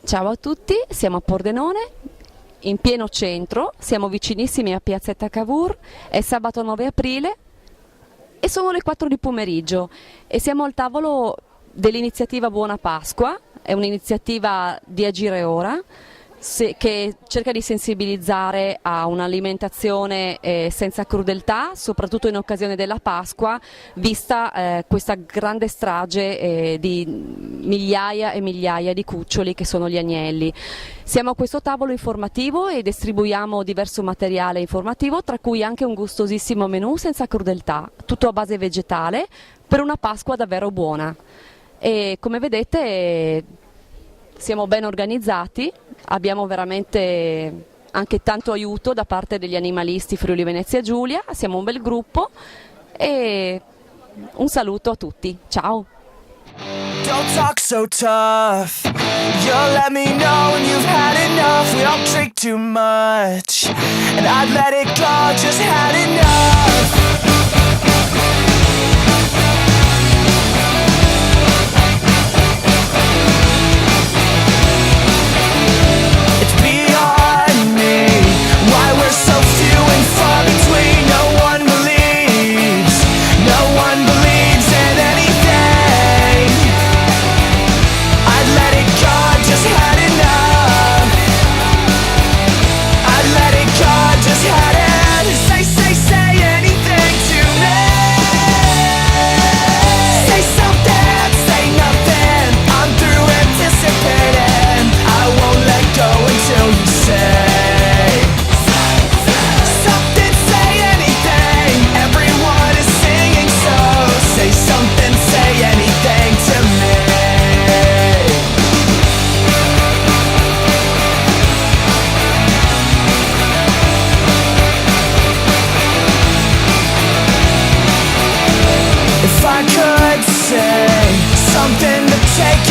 Ciao a tutti, siamo a Pordenone, in pieno centro, siamo vicinissimi a Piazzetta Cavour, è sabato 9 aprile e sono le 4 di pomeriggio e siamo al tavolo dell'iniziativa Buona Pasqua, è un'iniziativa di Agire Ora che cerca di sensibilizzare a un'alimentazione senza crudeltà, soprattutto in occasione della Pasqua, vista questa grande strage di migliaia e migliaia di cuccioli che sono gli agnelli. Siamo a questo tavolo informativo e distribuiamo diverso materiale informativo, tra cui anche un gustosissimo menù senza crudeltà, tutto a base vegetale, per una Pasqua davvero buona. E come vedete siamo ben organizzati, abbiamo veramente anche tanto aiuto da parte degli animalisti Friuli Venezia Giulia, siamo un bel gruppo e un saluto a tutti, ciao! Don't talk so tough. You'll let me know when you've had enough. We all drink too much, and I'd let it go, just had enough. It's beyond me why we're so few and far between. No one believes in anything. I'd let it go, just had enough. I'd let it go, just had it. Say anything to me. Say something, say nothing. I'm through anticipating. I won't let go until you say something, say anything. Everyone is singing, so say something, say anything to me. If I could say something to take